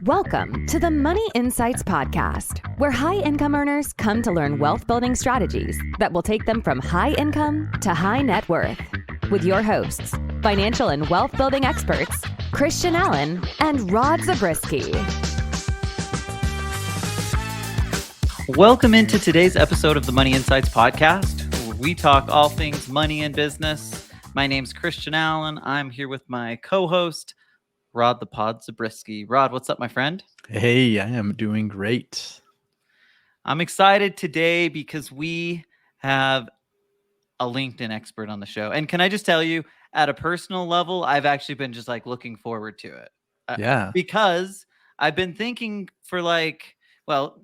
Welcome to the Money Insights Podcast, where high-income earners come to learn wealth-building strategies that will take them from high income to high net worth. With your hosts, financial and wealth-building experts, Christian Allen and Rod Zabriskie. Welcome into today's episode of the Money Insights Podcast, where we talk all things money and business. My name's Christian Allen. I'm here with my co-host, Rod the Pod Zabriskie. Rod, what's up, my friend? Hey, I am doing great. I'm excited today because we have a LinkedIn expert on the show. And can I just tell you, at a personal level, I've actually been just like looking forward to it. Because I've been thinking for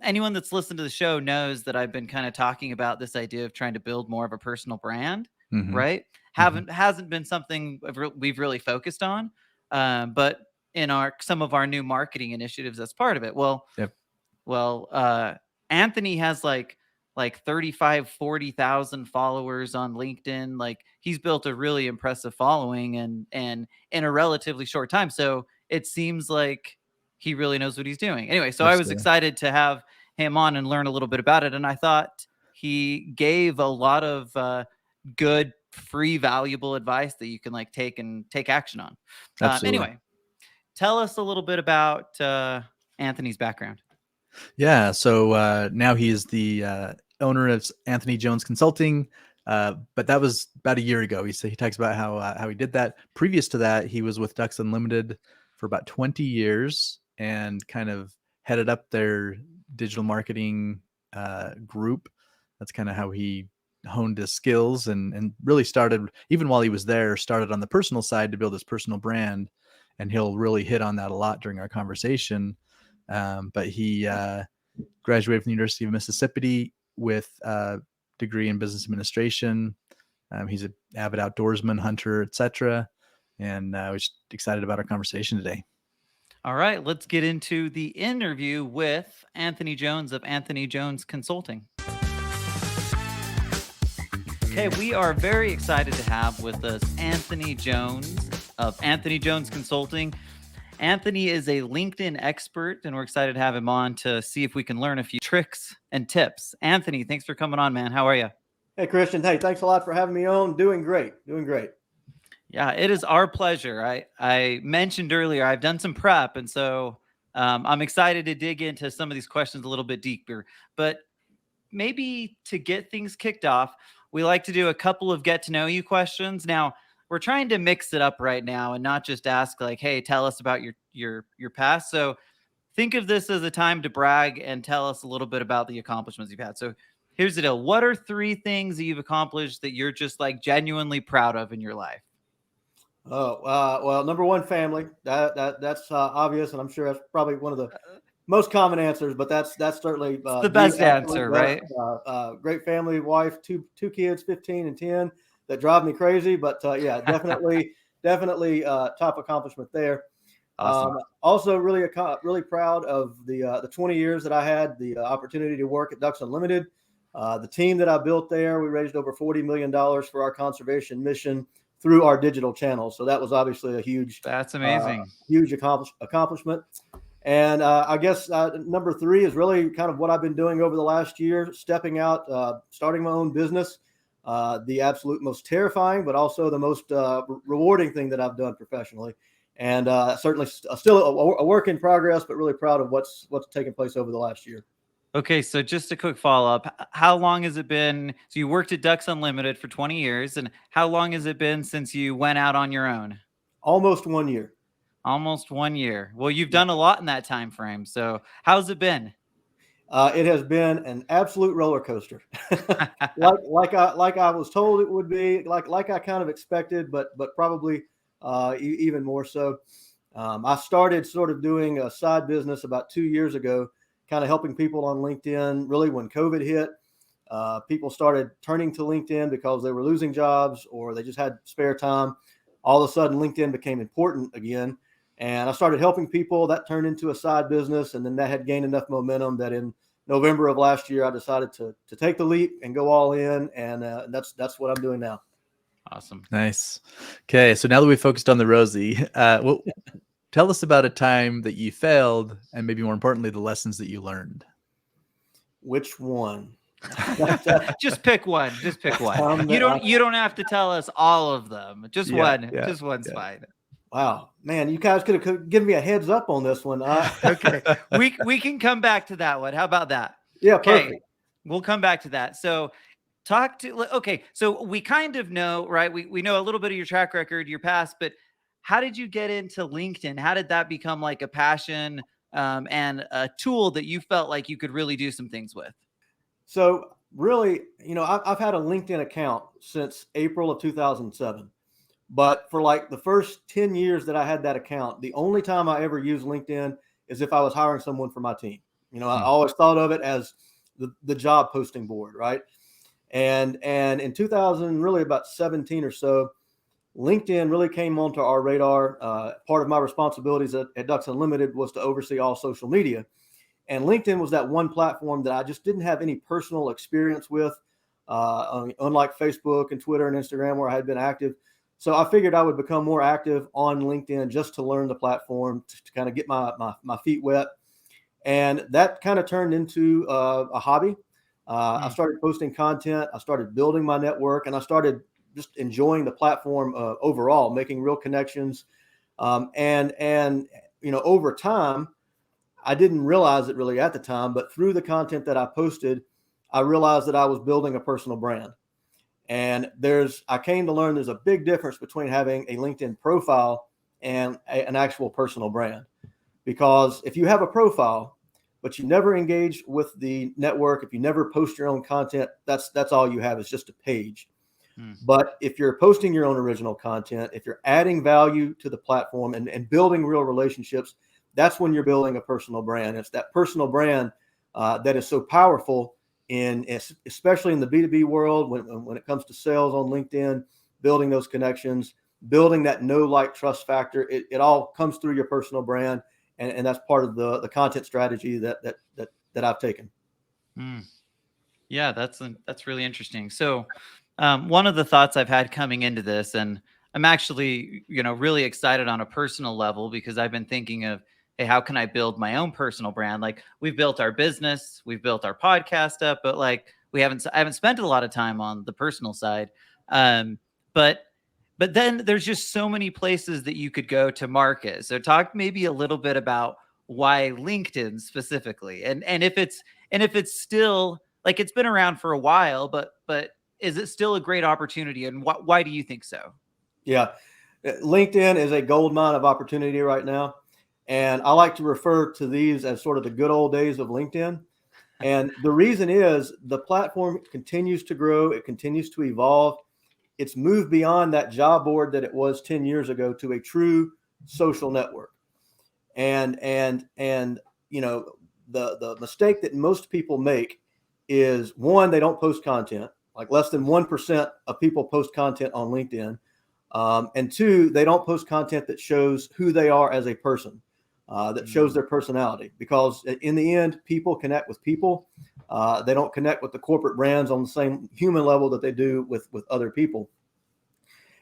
anyone that's listened to the show knows that I've been kind of talking about this idea of trying to build more of a personal brand, right? Hasn't been something we've really focused on. But in some of our new marketing initiatives, that's part of it. Anthony has like 35, 40,000 followers on LinkedIn. Like, he's built a really impressive following and in a relatively short time. So it seems like he really knows what he's doing. Anyway, so I was excited to have him on and learn a little bit about it. And I thought he gave a lot of good, free, valuable advice that you can take action on. Anyway, tell us a little bit about Anthony's background. Yeah, so now he is the owner of Anthony Jones Consulting, but that was about a year ago. He talks about how he did that. Previous to that, he was with Ducks Unlimited for about 20 years and kind of headed up their digital marketing group. That's kind of how he honed his skills and really started, even while he was there, started on the personal side to build his personal brand. And he'll really hit on that a lot during our conversation. But he graduated from the University of Mississippi with a degree in business administration. He's an avid outdoorsman, hunter, etc. And I was excited about our conversation today. All right, let's get into the interview with Anthony Jones of Anthony Jones Consulting. Okay, we are very excited to have with us Anthony Jones of Anthony Jones Consulting. Anthony is a LinkedIn expert, and we're excited to have him on to see if we can learn a few tricks and tips. Anthony, thanks for coming on, man. How are you? Hey, Christian. Hey, thanks a lot for having me on. Doing great. Yeah, it is our pleasure. I mentioned earlier, I've done some prep, and so I'm excited to dig into some of these questions a little bit deeper. But maybe to get things kicked off, we like to do a couple of get-to-know-you questions. Now, we're trying to mix it up right now and not just ask like, hey, tell us about your past. So think of this as a time to brag and tell us a little bit about the accomplishments you've had. So here's the deal. What are 3 things that you've accomplished that you're just like genuinely proud of in your life? Well, number one, family. That's obvious, and I'm sure that's probably one of the most common answers, but that's certainly the best answer, right? Great family, wife, two kids, 15 and 10, that drive me crazy. But definitely top accomplishment there. Awesome. Also, really proud of the 20 years that I had the opportunity to work at Ducks Unlimited. The team that I built there, we raised over $40 million for our conservation mission through our digital channels. So that was obviously a huge. That's amazing. Huge accomplishment. And I guess number 3 is really kind of what I've been doing over the last year, stepping out, starting my own business. The absolute most terrifying, but also the most rewarding thing that I've done professionally. And certainly still a work in progress, but really proud of what's taken place over the last year. Okay, so just a quick follow-up. How long has it been? So you worked at Ducks Unlimited for 20 years, and how long has it been since you went out on your own? Almost 1 year. Almost 1 year. Well, you've done a lot in that time frame. So how's it been? It has been an absolute roller coaster, like I was told it would be, like I kind of expected, but probably even more so. I started sort of doing a side business about 2 years ago, kind of helping people on LinkedIn. Really, when COVID hit, people started turning to LinkedIn because they were losing jobs or they just had spare time. All of a sudden, LinkedIn became important again. And I started helping people. That turned into a side business. And then that had gained enough momentum that in November of last year, I decided to take the leap and go all in. And that's what I'm doing now. Awesome. Nice. Okay. So now that we've focused on the Rosie, Tell us about a time that you failed, and maybe more importantly, the lessons that you learned. Which one? Just pick one. Just pick one. You don't have to tell us all of them. Just one. Just one's fine. Wow, man, you guys could have given me a heads up on this one. Okay, we can come back to that one. How about that? Yeah, okay. Perfect. We'll come back to that. So so we kind of know, right? We know a little bit of your track record, your past, but how did you get into LinkedIn? How did that become like a passion and a tool that you felt like you could really do some things with? So really, I've had a LinkedIn account since April of 2007. But for like the first 10 years that I had that account, the only time I ever used LinkedIn is if I was hiring someone for my team. I always thought of it as the job posting board, right? And in 2000, really about 17 or so, LinkedIn really came onto our radar. Part of my responsibilities at Ducks Unlimited was to oversee all social media. And LinkedIn was that one platform that I just didn't have any personal experience with, unlike Facebook and Twitter and Instagram where I had been active. So I figured I would become more active on LinkedIn just to learn the platform, to kind of get my feet wet. And that kind of turned into a hobby. I started posting content. I started building my network, and I started just enjoying the platform overall, making real connections. And over time, I didn't realize it really at the time, but through the content that I posted, I realized that I was building a personal brand. And I came to learn there's a big difference between having a LinkedIn profile and an actual personal brand. Because if you have a profile, but you never engage with the network, if you never post your own content, that's all you have is just a page. But if you're posting your own original content, if you're adding value to the platform and building real relationships, that's when you're building a personal brand. It's that personal brand that is so powerful especially in the B2B world when it comes to sales on LinkedIn, building those connections, building that know, like, trust factor. It all comes through your personal brand, and that's part of the content strategy that I've taken. Yeah, that's really interesting. So one of the thoughts I've had coming into this, and I'm actually, really excited on a personal level because I've been thinking of, hey, how can I build my own personal brand? Like, we've built our business, we've built our podcast up, but like I haven't spent a lot of time on the personal side. But then there's just so many places that you could go to market. So talk maybe a little bit about why LinkedIn specifically, and if it's still, like, it's been around for a while, but is it still a great opportunity, and why do you think so? Yeah, LinkedIn is a gold mine of opportunity right now. And I like to refer to these as sort of the good old days of LinkedIn. And the reason is the platform continues to grow. It continues to evolve. It's moved beyond that job board that it was 10 years ago to a true social network. And the mistake that most people make is, one, they don't post content. Like less than 1% of people post content on LinkedIn. And two, they don't post content that shows who they are as a person. That shows their personality, because in the end, people connect with people. They don't connect with the corporate brands on the same human level that they do with other people.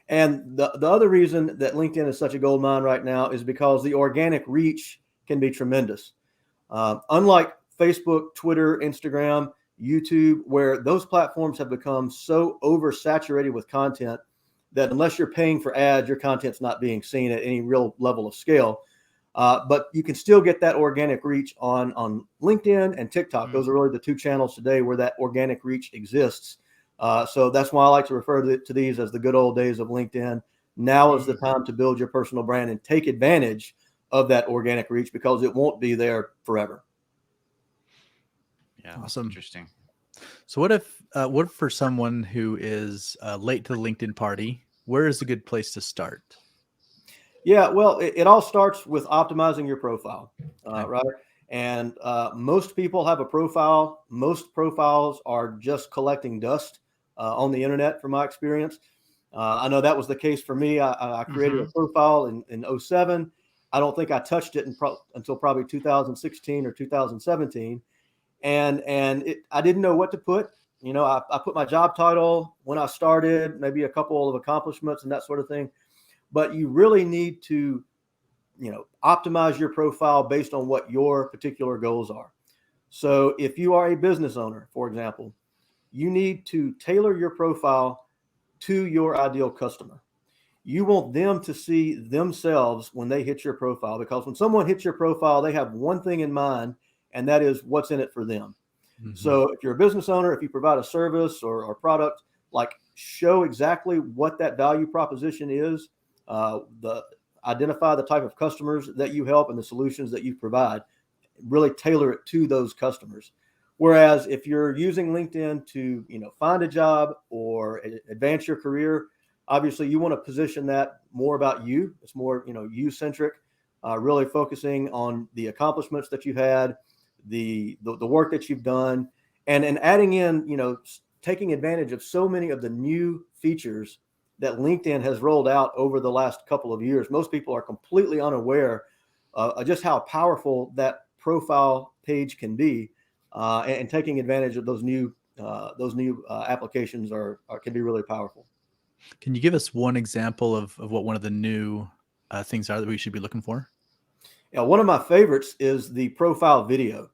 And the other reason that LinkedIn is such a gold mine right now is because the organic reach can be tremendous. Unlike Facebook, Twitter, Instagram, YouTube, where those platforms have become so oversaturated with content that unless you're paying for ads, your content's not being seen at any real level of scale. But you can still get that organic reach on LinkedIn and TikTok. Those are really the two channels today where that organic reach exists. So that's why I like to refer to these as the good old days of LinkedIn. Now is the time to build your personal brand and take advantage of that organic reach, because it won't be there forever. Yeah, awesome. Interesting. So what if for someone who is late to the LinkedIn party, where is a good place to start? Yeah, well, it all starts with optimizing your profile, right? And most people have a profile. Most profiles are just collecting dust on the internet, from my experience. I know that was the case for me. I created a profile in 2007. I don't think I touched it until probably 2016 or 2017. And I didn't know what to put. I put my job title, when I started, maybe a couple of accomplishments and that sort of thing. But you really need to optimize your profile based on what your particular goals are. So if you are a business owner, for example, you need to tailor your profile to your ideal customer. You want them to see themselves when they hit your profile, because when someone hits your profile, they have one thing in mind, and that is what's in it for them. Mm-hmm. So if you're a business owner, if you provide a service or product, like, show exactly what that value proposition is, identify the type of customers that you help and the solutions that you provide, really tailor it to those customers. Whereas if you're using LinkedIn to, find a job or advance your career, obviously you want to position that more about you. It's more, you centric, really focusing on the accomplishments that you had, the work that you've done, and adding in, taking advantage of so many of the new features that LinkedIn has rolled out over the last couple of years. Most people are completely unaware of just how powerful that profile page can be, and taking advantage of those new applications can be really powerful. Can you give us one example of what one of the new things are that we should be looking for? Yeah, one of my favorites is the profile video.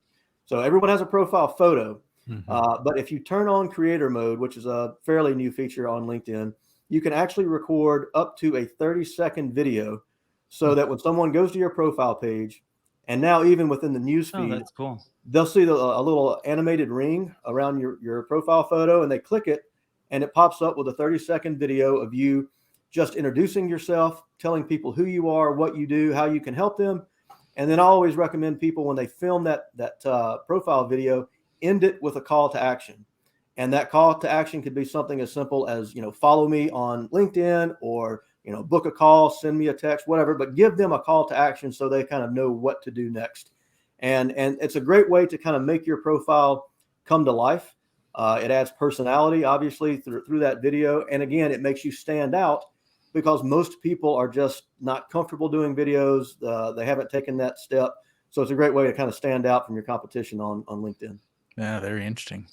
So everyone has a profile photo, but if you turn on creator mode, which is a fairly new feature on LinkedIn, you can actually record up to a 30-second video, so that when someone goes to your profile page, and now even within the newsfeed, that's cool, they'll see a little animated ring around your profile photo, and they click it, and it pops up with a 30-second video of you just introducing yourself, telling people who you are, what you do, how you can help them. And then I always recommend people, when they film that profile video, end it with a call to action. And that call to action could be something as simple as, follow me on LinkedIn, or, book a call, send me a text, whatever, but give them a call to action so they kind of know what to do next. And it's a great way to kind of make your profile come to life. It adds personality, obviously, through that video. And again, it makes you stand out, because most people are just not comfortable doing videos. They haven't taken that step. So it's a great way to kind of stand out from your competition on LinkedIn. Yeah, very interesting.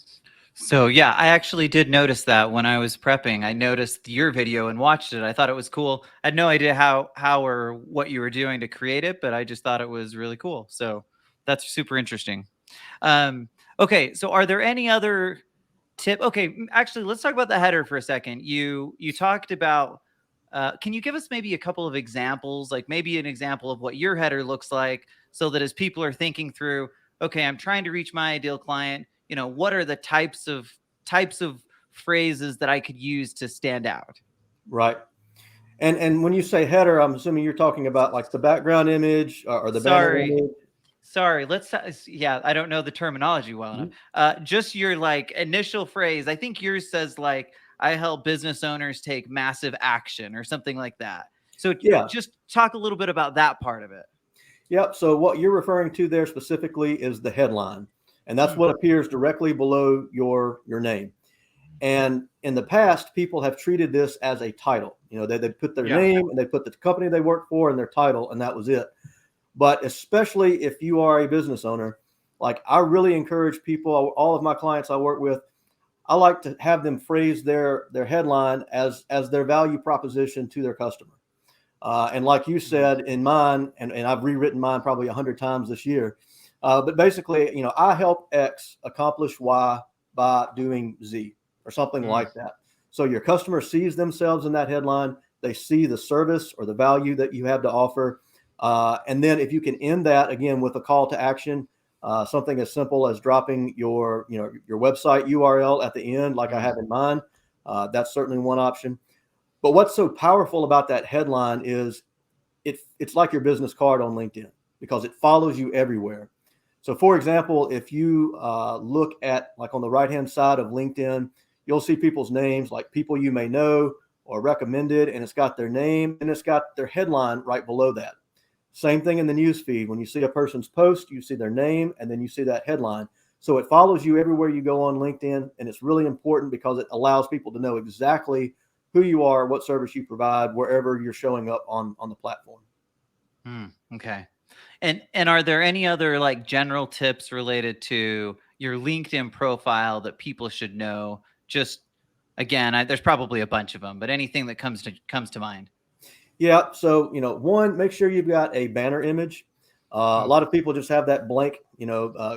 So yeah, I actually did notice that when I was prepping. I noticed your video and watched it. I thought it was cool. I had no idea how or what you were doing to create it, but I just thought it was really cool. So that's super interesting. Okay, so are there any other tip? Okay, actually, let's talk about the header for a second. You talked about. Can you give us maybe a couple of examples, like maybe an example of what your header looks like, so that as people are thinking through, okay, I'm trying to reach my ideal client, what are the types of phrases that I could use to stand out? Right. And when you say header, I'm assuming you're talking about like the background image or the banner image. Sorry, I don't know the terminology well enough. Just your like initial phrase. I think yours says like, I help business owners take massive action or something like that. So just talk a little bit about that part of it. Yep. So what you're referring to there specifically is the headline, and that's what appears directly below your name. And in the past, people have treated this as a title. They put their name, and they put the company they work for and their title, and that was it. But especially if you are a business owner, like, I really encourage people, all of my clients I work with, I like to have them phrase their headline as their value proposition to their customer. And like you said, in mine, and I've rewritten mine probably 100 times this year, but basically, I help X accomplish Y by doing Z, or something like that. So your customer sees themselves in that headline. They see the service or the value that you have to offer. And then if you can end that again with a call to action, something as simple as dropping your website URL at the end, like I have in mine, that's certainly one option. But what's so powerful about that headline is it's like your business card on LinkedIn, because it follows you everywhere. So for example, if you look at, like, on the right-hand side of LinkedIn, you'll see people's names, like people you may know or recommended, and it's got their name and it's got their headline right below that. Same thing in the news feed. When you see a person's post, you see their name and then you see that headline. So it follows you everywhere you go on LinkedIn, and it's really important because it allows people to know exactly who you are, what service you provide, wherever you're showing up on the platform. Okay. And are there any other like general tips related to your LinkedIn profile that people should know? Just again, there's probably a bunch of them, but anything that comes to mind. Yeah. So, one, make sure you've got a banner image. A lot of people just have that blank,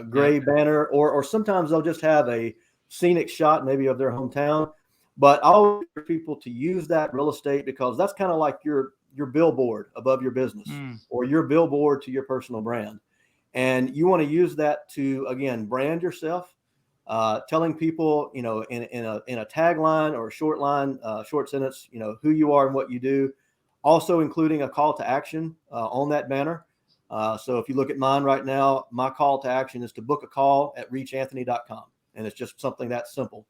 gray banner, or sometimes they'll just have a scenic shot, maybe of their hometown. But I always encourage people to use that real estate because that's kind of like your billboard above your business or your billboard to your personal brand. And you want to use that to, again, brand yourself, telling people, in a tagline or a short sentence, who you are and what you do. Also including a call to action on that banner. So if you look at mine right now, my call to action is to book a call at reachanthony.com. And it's just something that simple.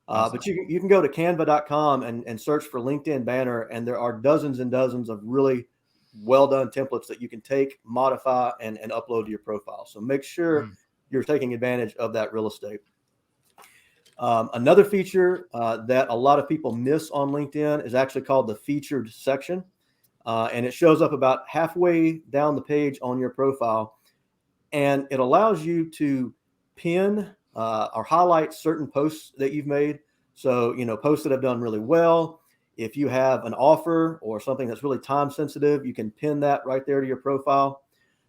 Awesome. But you can go to canva.com and search for LinkedIn banner. And there are dozens and dozens of really well done templates that you can take, modify, and upload to your profile. So make sure you're taking advantage of that real estate. Another feature that a lot of people miss on LinkedIn is actually called the featured section. And it shows up about halfway down the page on your profile. And it allows you to pin or highlight certain posts that you've made. So, posts that have done really well. If you have an offer or something that's really time sensitive, you can pin that right there to your profile.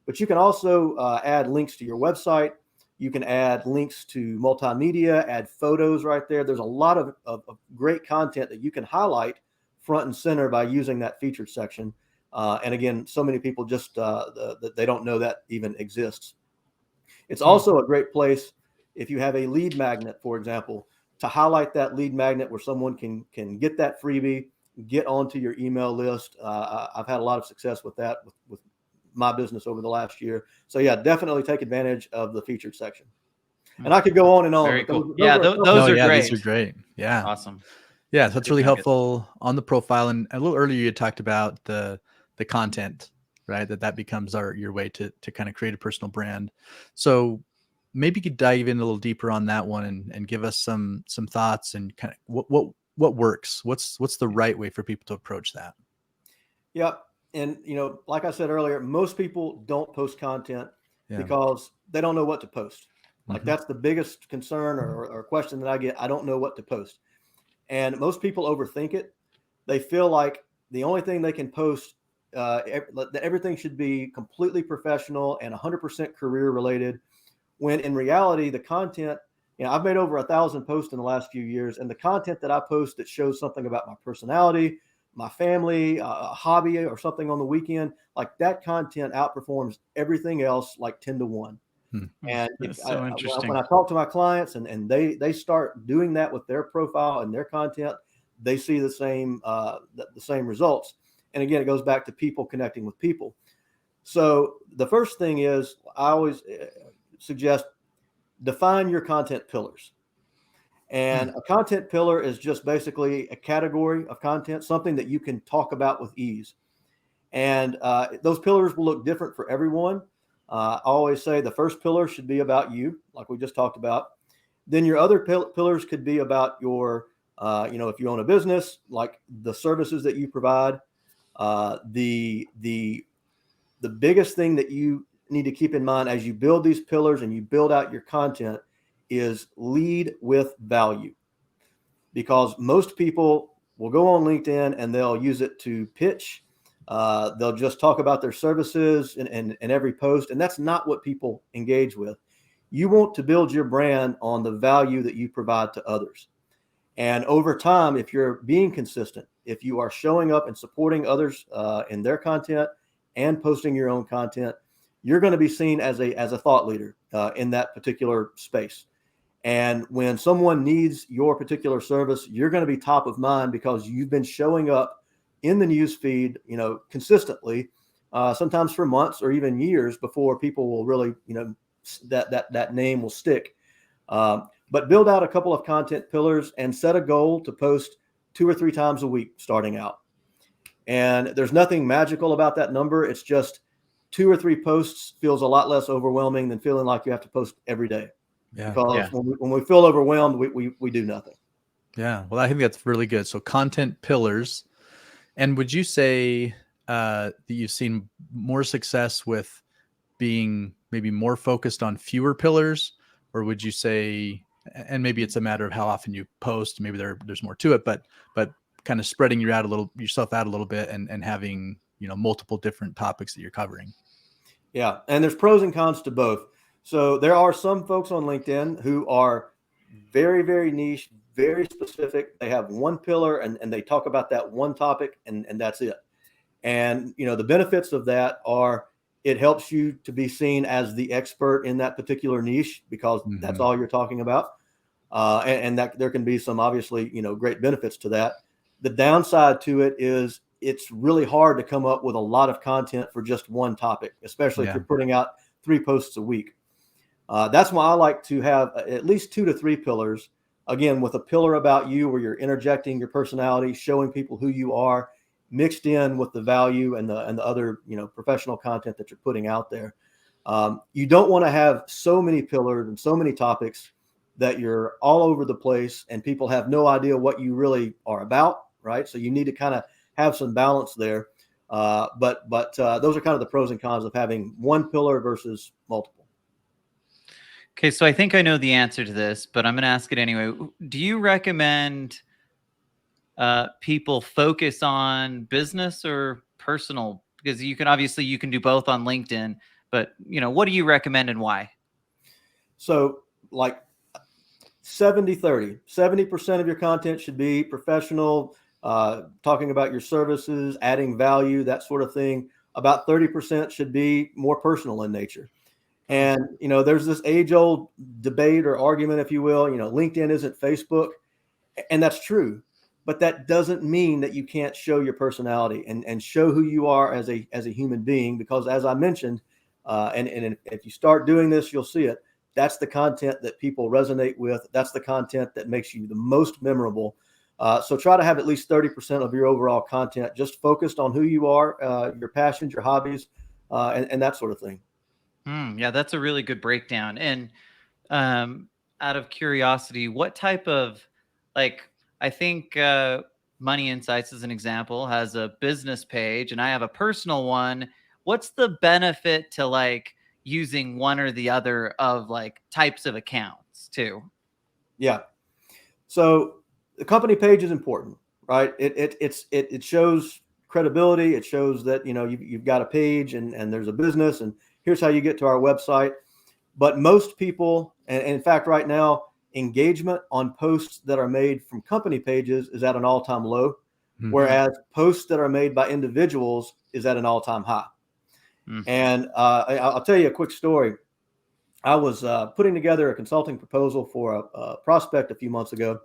But you can also add links to your website. You can add links to multimedia, add photos right there. There's a lot of great content that you can highlight front and center by using that featured section. And again, so many people just they don't know that even exists. It's also a great place if you have a lead magnet, for example, to highlight that lead magnet where someone can get that freebie, get onto your email list. I've had a lot of success with that with my business over the last year. So yeah, definitely take advantage of the featured section. And I could go on and on. Very cool. Those are great. These are great. Yeah. Awesome. Yeah. So that's really helpful on the profile. And a little earlier you talked about the content, right? That becomes your way to kind of create a personal brand. So maybe you could dive in a little deeper on that one and give us some thoughts and kind of what works. What's the right way for people to approach that? Yep. And, like I said earlier, most people don't post content because they don't know what to post. Like that's the biggest concern or question that I get. I don't know what to post. And most people overthink it. They feel like the only thing they can post, that everything should be completely professional and 100% career related. When in reality, the content, I've made over 1,000 posts in the last few years, and the content that I post that shows something about my personality, my family, a hobby, or something on the weekend, like that content outperforms everything else like 10 to 1. And that's so interesting. When I talk to my clients and they start doing that with their profile and their content, they see the same results. And again, it goes back to people connecting with people. So the first thing is I always suggest define your content pillars. And a content pillar is just basically a category of content, something that you can talk about with ease. And those pillars will look different for everyone. I always say the first pillar should be about you, like we just talked about. Then your other pillars could be about your, if you own a business, like the services that you provide. The biggest thing that you need to keep in mind as you build these pillars and you build out your content is lead with value. Because most people will go on LinkedIn and they'll use it to pitch. They'll just talk about their services in every post. And that's not what people engage with. You want to build your brand on the value that you provide to others. And over time, if you're being consistent, if you are showing up and supporting others in their content and posting your own content, you're going to be seen as a thought leader in that particular space. And when someone needs your particular service, you're going to be top of mind because you've been showing up in the news feed, consistently, sometimes for months or even years before people will really, that name will stick. But build out a couple of content pillars and set a goal to post 2 or 3 times a week starting out. And there's nothing magical about that number. It's just 2 or 3 posts feels a lot less overwhelming than feeling like you have to post every day. Yeah. Because when we feel overwhelmed, we do nothing. Yeah. Well, I think that's really good. So content pillars. And would you say that you've seen more success with being maybe more focused on fewer pillars, or would you say, and maybe it's a matter of how often you post, maybe there's more to it, but kind of spreading yourself out a little bit and having, multiple different topics that you're covering. Yeah. And there's pros and cons to both. So there are some folks on LinkedIn who are very, very niche, very specific. They have one pillar and they talk about that one topic and that's it. And, the benefits of that are it helps you to be seen as the expert in that particular niche because that's all you're talking about. And that there can be some obviously, great benefits to that. The downside to it is it's really hard to come up with a lot of content for just one topic, especially if you're putting out 3 posts a week. That's why I like to have at least 2 to 3 pillars, again, with a pillar about you where you're interjecting your personality, showing people who you are, mixed in with the value and the other, professional content that you're putting out there. You don't want to have so many pillars and so many topics that you're all over the place and people have no idea what you really are about, right? So you need to kind of have some balance there. But those are kind of the pros and cons of having one pillar versus multiple. Okay, so I think I know the answer to this, but I'm going to ask it anyway. Do you recommend people focus on business or personal? Because you can do both on LinkedIn, but what do you recommend and why? So like 70-30, 70% of your content should be professional, talking about your services, adding value, that sort of thing. About 30% should be more personal in nature. And, there's this age-old debate or argument, if you will, LinkedIn isn't Facebook. And that's true. But that doesn't mean that you can't show your personality and show who you are as a human being. Because as I mentioned, and if you start doing this, you'll see it. That's the content that people resonate with. That's the content that makes you the most memorable. So try to have at least 30% of your overall content just focused on who you are, your passions, your hobbies, and that sort of thing. Yeah, that's a really good breakdown. And out of curiosity, what type of, I think Money Insights, as an example, has a business page and I have a personal one. What's the benefit to using one or the other of types of accounts too? Yeah. So the company page is important, right? It shows credibility. It shows that, you've got a page and there's a business and here's how you get to our website. But most people, and in fact, right now, engagement on posts that are made from company pages is at an all-time low, whereas posts that are made by individuals is at an all-time high. And I'll tell you a quick story. I was putting together a consulting proposal for a prospect a few months ago.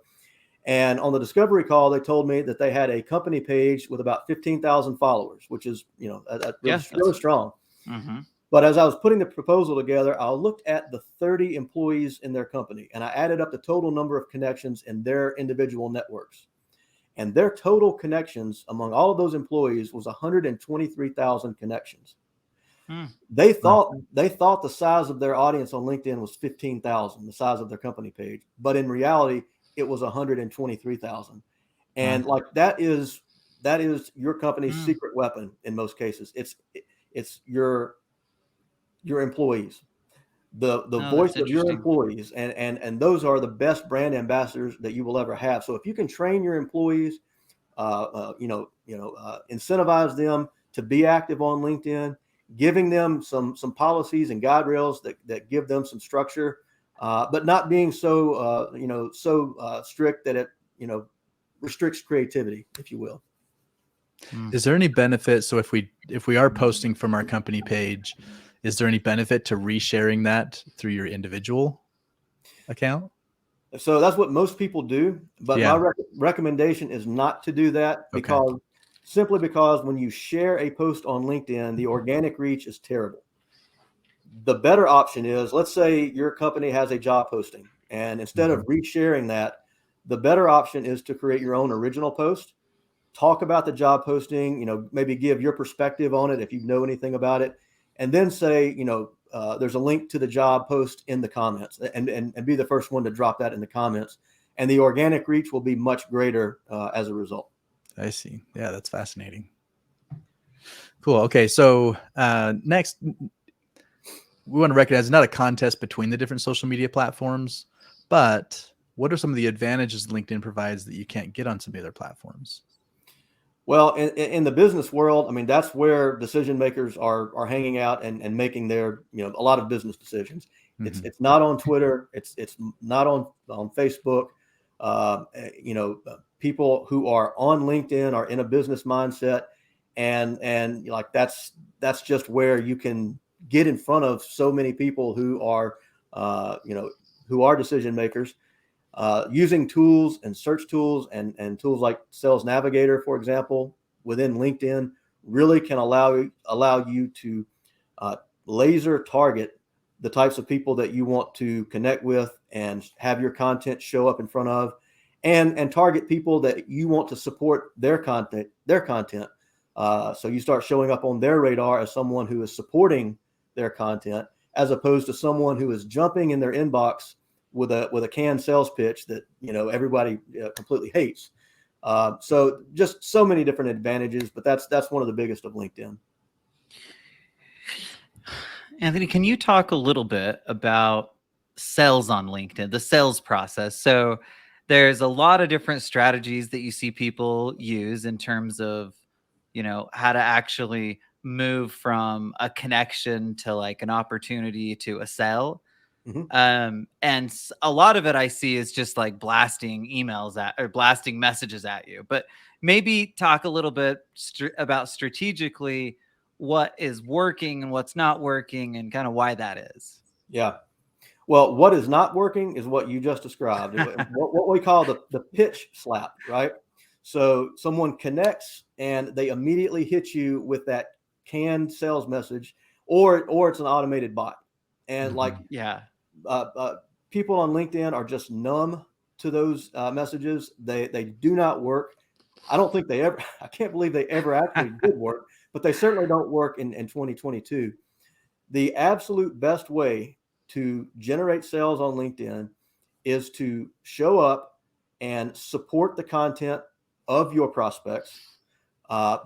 And on the discovery call, they told me that they had a company page with about 15,000 followers, which is, really strong. But as I was putting the proposal together, I looked at the 30 employees in their company and I added up the total number of connections in their individual networks. And their total connections among all of those employees was 123,000 connections. They thought the size of their audience on LinkedIn was 15,000, the size of their company page. But in reality, it was 123,000. And that is your company's secret weapon in most cases. It's your employees, the voice of your employees. And those are the best brand ambassadors that you will ever have. So if you can train your employees, incentivize them to be active on LinkedIn, giving them some policies and guide rails that give them some structure, but not being so strict that it restricts creativity, if you will. Is there any benefit? So if we are posting from our company page, is there any benefit to resharing that through your individual account? So that's what most people do, but my recommendation is not to do that simply because when you share a post on LinkedIn, the organic reach is terrible. The better option is, let's say your company has a job posting, and instead of resharing that, the better option is to create your own original post, talk about the job posting, maybe give your perspective on it if you know anything about it, and then say, there's a link to the job post in the comments and be the first one to drop that in the comments. And the organic reach will be much greater as a result. I see. Yeah, that's fascinating. Cool. Okay. So next, we want to recognize it's not a contest between the different social media platforms, but what are some of the advantages LinkedIn provides that you can't get on some of the other platforms? Well, in the business world, I mean, that's where decision makers are hanging out and making their, a lot of business decisions. It's not on Twitter. It's not on Facebook. People who are on LinkedIn are in a business mindset, and like that's just where you can get in front of so many people who are, who are decision makers. Using tools and search tools and tools like Sales Navigator, for example, within LinkedIn, really can allow you to laser target the types of people that you want to connect with and have your content show up in front of, and target people that you want to support their content. So you start showing up on their radar as someone who is supporting their content, as opposed to someone who is jumping in their inbox with a canned sales pitch that everybody completely hates. So just so many different advantages, but that's one of the biggest of LinkedIn. Anthony, can you talk a little bit about sales on LinkedIn, the sales process? So there's a lot of different strategies that you see people use in terms of, how to actually move from a connection to like an opportunity to a sale. Mm-hmm. And a lot of it I see is just like blasting blasting messages at you, but maybe talk a little bit about strategically what is working and what's not working and kind of why that is. Yeah. Well, what is not working is what you just described. what we call the pitch slap, right? So someone connects and they immediately hit you with that canned sales message, or it's an automated bot. And like, Yeah. People on LinkedIn are just numb to those messages. They do not work. I don't think I can't believe they ever actually did work, but they certainly don't work in 2022. The absolute best way to generate sales on LinkedIn is to show up and support the content of your prospects,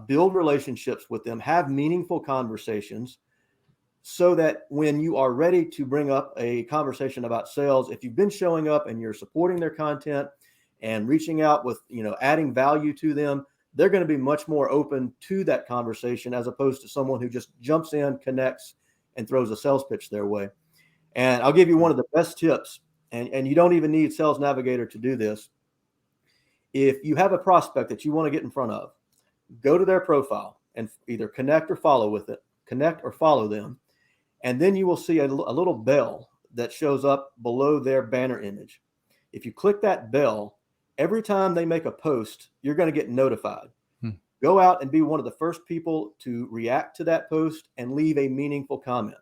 build relationships with them, have meaningful conversations, so that when you are ready to bring up a conversation about sales, if you've been showing up and you're supporting their content and reaching out with, adding value to them, they're going to be much more open to that conversation, as opposed to someone who just jumps in, connects, and throws a sales pitch their way. And I'll give you one of the best tips, and you don't even need Sales Navigator to do this. If you have a prospect that you want to get in front of, go to their profile and either connect or follow them. And then you will see a little bell that shows up below their banner image. If you click that bell, every time they make a post, you're going to get notified. Go out and be one of the first people to react to that post and leave a meaningful comment.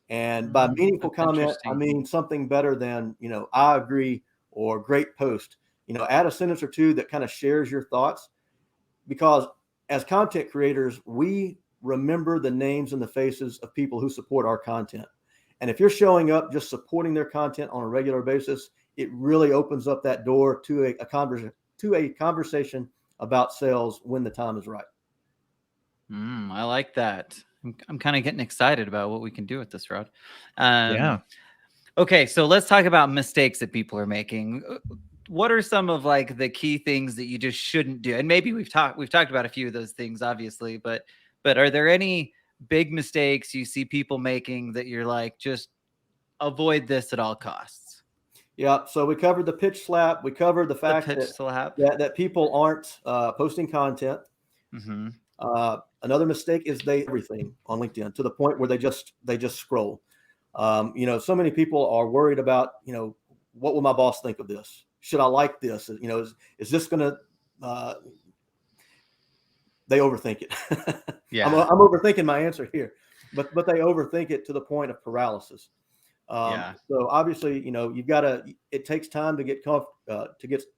And by meaningful comment, I mean something better than, I agree or great post. Add a sentence or two that kind of shares your thoughts, because as content creators, we remember the names and the faces of people who support our content. And if you're showing up just supporting their content on a regular basis, it really opens up that door to a conversation about sales when the time is right. I like that. I'm kind of getting excited about what we can do with this, Rod. Yeah. Okay, so let's talk about mistakes that people are making. What are some of like the key things that you just shouldn't do? And maybe we've talked about a few of those things, obviously, but are there any big mistakes you see people making that you're like, just avoid this at all costs? Yeah. So we covered the pitch slap. We covered the fact that people aren't posting content. Mm-hmm. Another mistake is everything on LinkedIn, to the point where they just scroll. So many people are worried about, what will my boss think of this? Should I like this? Is this going to, they overthink it. Yeah. I'm overthinking my answer here, but they overthink it to the point of paralysis. So obviously, it takes time to get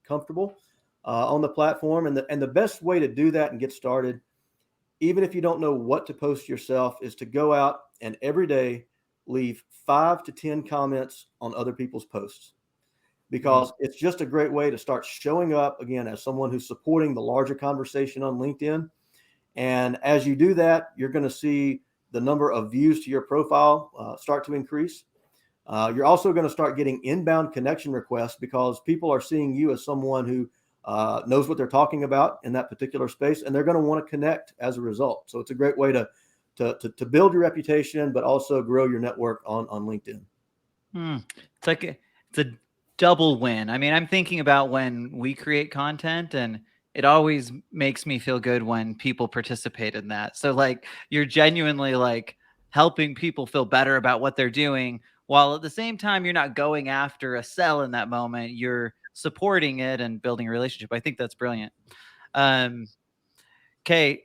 comfortable on the platform. And the best way to do that and get started, even if you don't know what to post yourself, is to go out and every day leave 5 to 10 comments on other people's posts, because it's just a great way to start showing up again as someone who's supporting the larger conversation on LinkedIn. And as you do that, you're going to see the number of views to your profile start to increase. You're also going to start getting inbound connection requests, because people are seeing you as someone who knows what they're talking about in that particular space, and they're going to want to connect as a result. So it's a great way to build your reputation, but also grow your network on LinkedIn. It's a double win. I mean, I'm thinking about when we create content, and it always makes me feel good when people participate in that. So like you're genuinely like helping people feel better about what they're doing, while at the same time you're not going after a sell in that moment. You're supporting it and building a relationship. I think that's brilliant. Okay,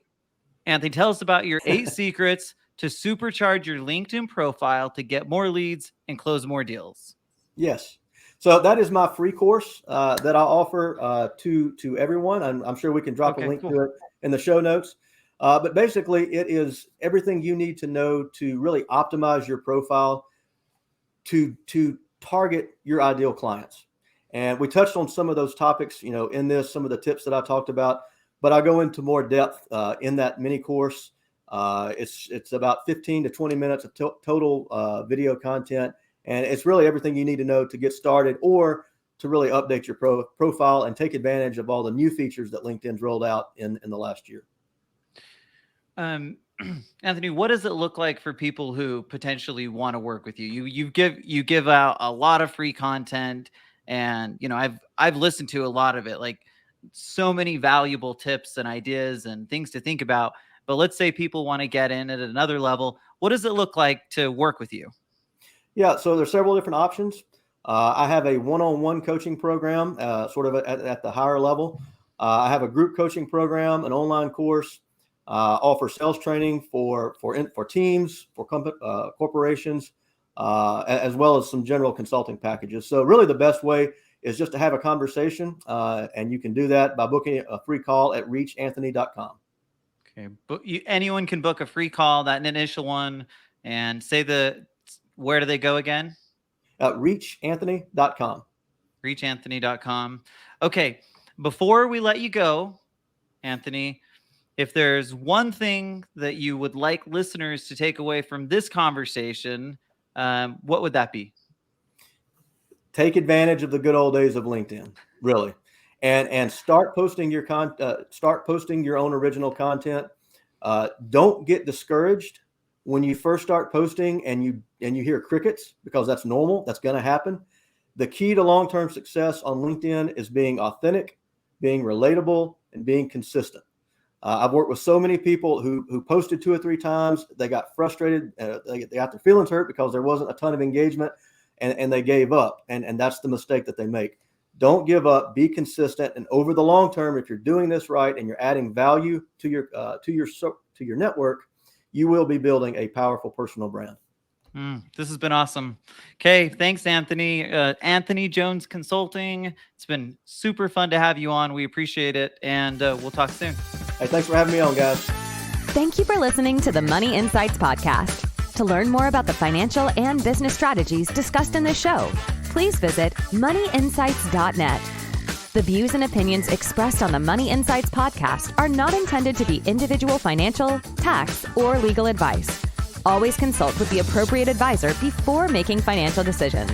Anthony, tell us about your 8 secrets to supercharge your LinkedIn profile to get more leads and close more deals. Yes. So that is my free course that I offer to everyone. I'm sure we can drop a link to it in the show notes. But basically, it is everything you need to know to really optimize your profile to target your ideal clients. And we touched on some of those topics, in this, some of the tips that I talked about, but I'll go into more depth in that mini course. It's about 15 to 20 minutes of total video content. And it's really everything you need to know to get started or to really update your profile and take advantage of all the new features that LinkedIn's rolled out in the last year. Anthony, what does it look like for people who potentially want to work with you? You give out a lot of free content, and I've listened to a lot of it, like so many valuable tips and ideas and things to think about. But let's say people want to get in at another level. What does it look like to work with you? Yeah, so there's several different options. I have a one-on-one coaching program, sort of at the higher level. I have a group coaching program, an online course, offer sales training for teams, for corporations, as well as some general consulting packages. So really the best way is just to have a conversation, and you can do that by booking a free call at reachanthony.com. Okay, but anyone can book a free call, that initial one, and where do they go again? Reachanthony.com. Reachanthony.com. Okay, before we let you go, Anthony, if there's one thing that you would like listeners to take away from this conversation, what would that be? Take advantage of the good old days of LinkedIn, really, and start posting your start posting your own original content. Don't get discouraged when you first start posting and you hear crickets, because that's normal. That's going to happen. The key to long-term success on LinkedIn is being authentic, being relatable, and being consistent. I've worked with so many people who posted 2 or 3 times. They got frustrated. They got their feelings hurt because there wasn't a ton of engagement, and they gave up. And that's the mistake that they make. Don't give up. Be consistent. And over the long term, if you're doing this right and you're adding value to your network, you will be building a powerful personal brand. This has been awesome. Okay, thanks, Anthony. Anthony Jones Consulting. It's been super fun to have you on. We appreciate it, and we'll talk soon. Hey, thanks for having me on, guys. Thank you for listening to the Money Insights podcast. To learn more about the financial and business strategies discussed in this show, please visit moneyinsights.net. The views and opinions expressed on the Money Insights podcast are not intended to be individual financial, tax, or legal advice. Always consult with the appropriate advisor before making financial decisions.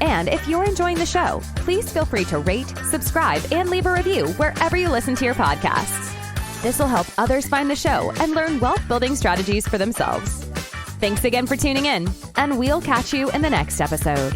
And if you're enjoying the show, please feel free to rate, subscribe, and leave a review wherever you listen to your podcasts. This will help others find the show and learn wealth building strategies for themselves. Thanks again for tuning in, and we'll catch you in the next episode.